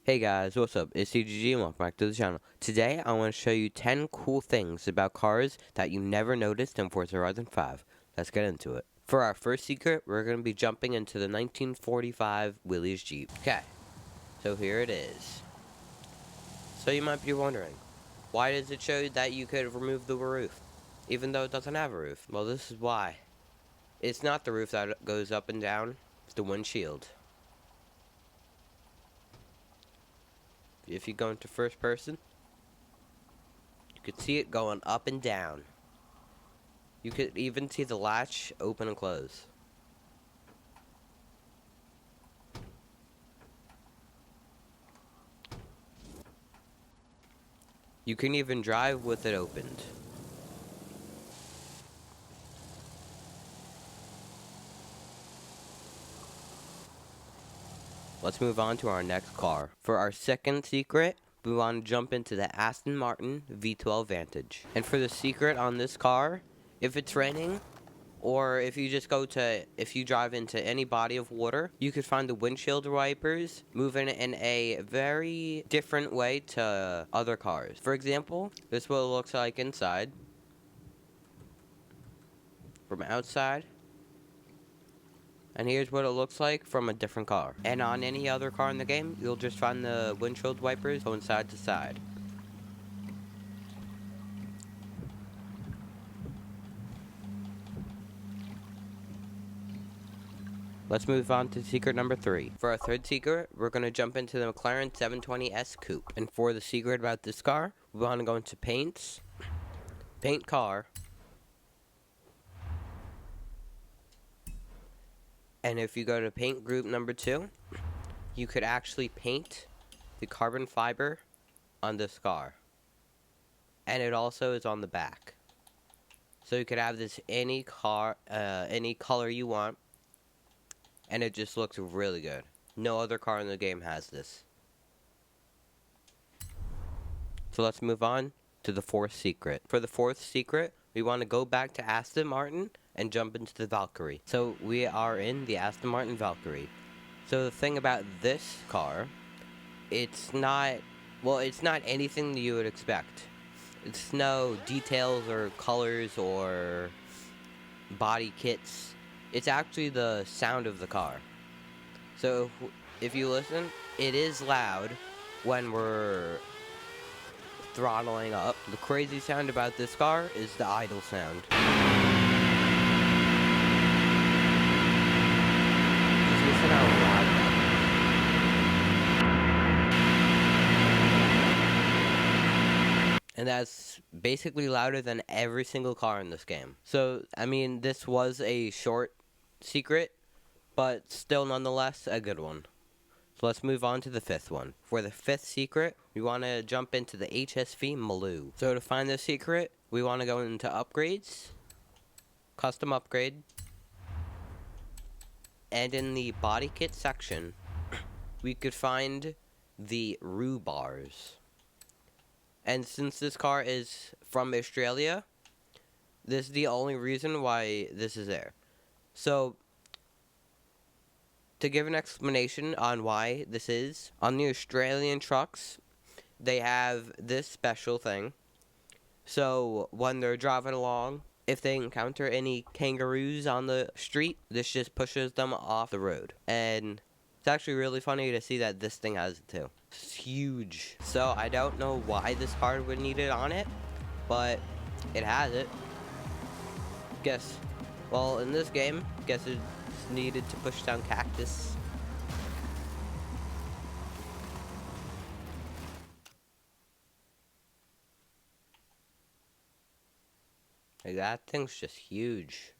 Hey guys, what's up? It's CGG and welcome back to the channel. Today I want to show you 10 cool things about cars that you never noticed in Forza Horizon 5. Let's get into it. For our first secret, we're going to be jumping into the 1945 Willys Jeep. Okay, so here it is. So you might be wondering, why does it show that you could remove the roof, even though it doesn't have a roof? Well, this is why. It's not the roof that goes up and down, it's the windshield. If you go into first person, you could see it going up and down. You could even see the latch open and close. You can even drive with it opened. Let's move on to our next car. For our second secret, we want to jump into the Aston Martin V12 Vantage. And for the secret on this car, if it's raining, or if you drive into any body of water, you could find the windshield wipers moving in a very different way to other cars. For example, this is what it looks like inside. From outside. And here's what it looks like from a different car. And on any other car in the game, you'll just find the windshield wipers going side to side. Let's move on to secret number 3. For our third secret, we're going to jump into the McLaren 720S Coupe. And for the secret about this car, we want to go into paints, paint car, and if you go to paint group number 2, you could actually paint the carbon fiber on this car. And it also is on the back. So you could have this any color you want, and it just looks really good. No other car in the game has this. So let's move on to the fourth secret. For the fourth secret, we want to go back to Aston Martin and jump into the Valkyrie. So we are in the Aston Martin Valkyrie. So the thing about this car, it's not anything that you would expect. It's no details or colors or body kits. It's actually the sound of the car. So if you listen, it is loud when we're throttling up. The crazy sound about this car is the idle sound. Just listen how loud that is. And that's basically louder than every single car in this game. So, I mean, this was a short secret, but still nonetheless a good one. So let's move on to the fifth one. For the fifth secret, we want to jump into the HSV Maloo. So to find this secret, we want to go into upgrades, custom upgrade, and in the body kit section, we could find the roo bars. And since this car is from Australia, this is the only reason why this is there. So to give an explanation on why this is, on the Australian trucks, they have this special thing. So when they're driving along, if they encounter any kangaroos on the street, this just pushes them off the road. And it's actually really funny to see that this thing has it too. It's huge. So I don't know why this card would need it on it, but it has it. Well, in this game, guess it's needed to push down cactus. Like, that thing's just huge.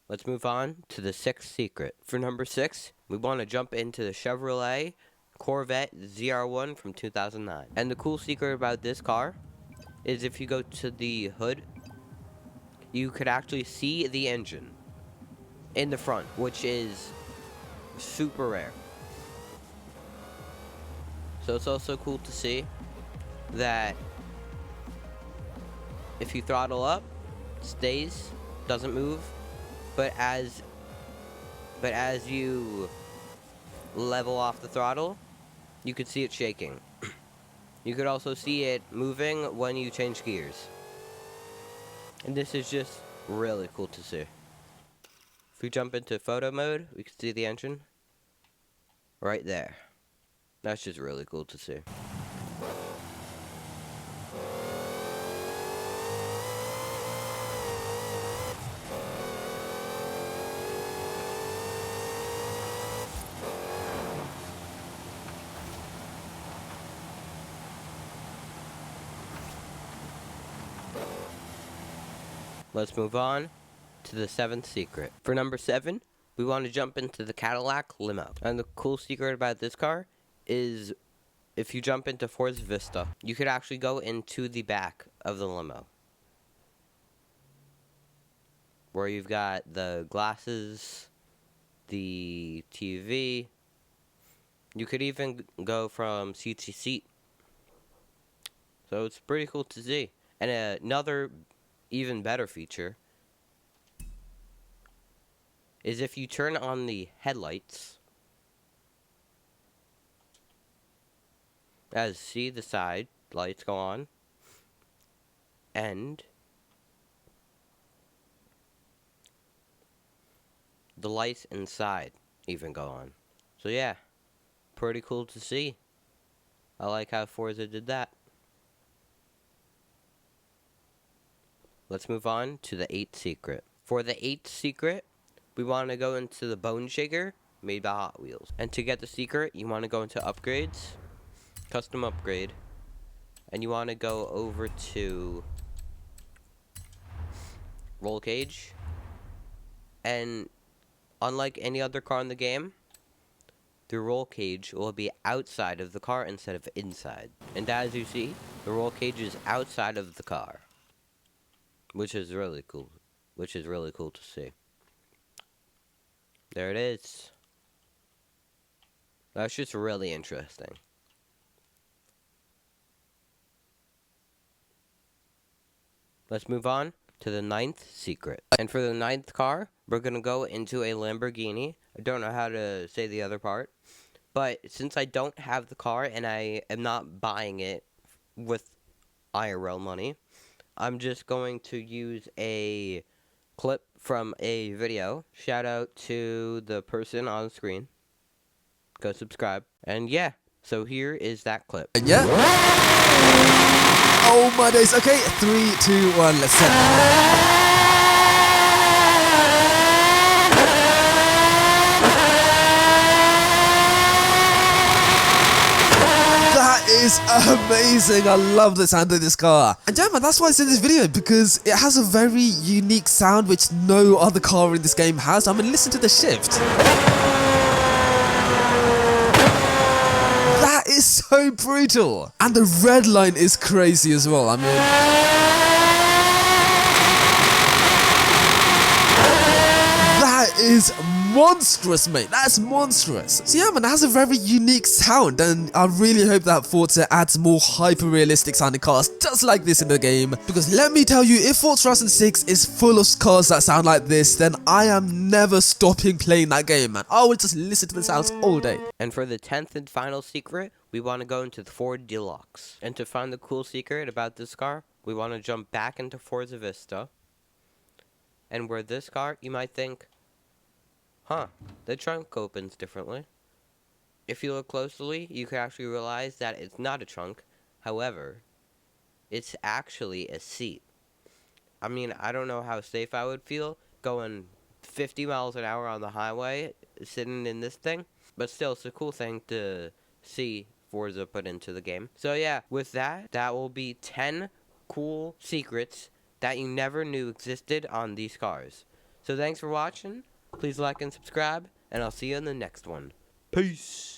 Let's move on to the sixth secret. For number 6, we want to jump into the Chevrolet Corvette ZR1 from 2009. And the cool secret about this car is if you go to the hood, you could actually see the engine in the front, which is super rare. So it's also cool to see that if you throttle up, it stays, doesn't move, but as you level off the throttle, you could see it shaking. You could also see it moving when you change gears. And this is just really cool to see. If we jump into photo mode, we can see the engine right there. That's just really cool to see. Let's move on to the 7th secret. For number 7, we want to jump into the Cadillac limo. And the cool secret about this car is if you jump into Forza Vista, you could actually go into the back of the limo, where you've got the glasses, the TV. You could even go from seat to seat. So it's pretty cool to see. And another even better feature is if you turn on the headlights, as see the side lights go on, and the lights inside even go on. So yeah, pretty cool to see. I like how Forza did that. Let's move on to the 8th secret. For the 8th secret, we want to go into the Bone Shaker made by Hot Wheels. And to get the secret, you want to go into upgrades, custom upgrade, and you want to go over to roll cage. And unlike any other car in the game, the roll cage will be outside of the car instead of inside. And as you see, the roll cage is outside of the car, which is really cool. Which is really cool to see. There it is. That's just really interesting. Let's move on to the 9th secret. And for the 9th car, we're going to go into a Lamborghini. I don't know how to say the other part. But since I don't have the car and I am not buying it with IRL money, I'm just going to use a clip from a video. Shout out to the person on the screen. Go subscribe. And yeah, so here is that clip. Yeah. Oh my days. Okay, 3, 2, 1, let's set. That is amazing. I love the sound of this car. And yeah, man, that's why it's in this video, because it has a very unique sound which no other car in this game has. I mean, listen to the shift. That is so brutal. And the red line is crazy as well. I mean, that is monstrous, mate. That's monstrous. So yeah, man, it has a very unique sound, and I really hope that Forza adds more hyper-realistic sounding cars just like this in the game, because let me tell you, if Forza Horizon 6 is full of cars that sound like this, then I am never stopping playing that game, man. I will just listen to the sounds all day. And for the 10th and final secret, we want to go into the Ford Deluxe. And to find the cool secret about this car, we want to jump back into Forza Vista. And where this car, you might think, huh, the trunk opens differently. If you look closely, you can actually realize that it's not a trunk. However, it's actually a seat. I mean, I don't know how safe I would feel going 50 miles an hour on the highway sitting in this thing. But still, it's a cool thing to see Forza put into the game. So yeah, with that, that will be 10 cool secrets that you never knew existed on these cars. So thanks for watching. Please like and subscribe, and I'll see you in the next one. Peace.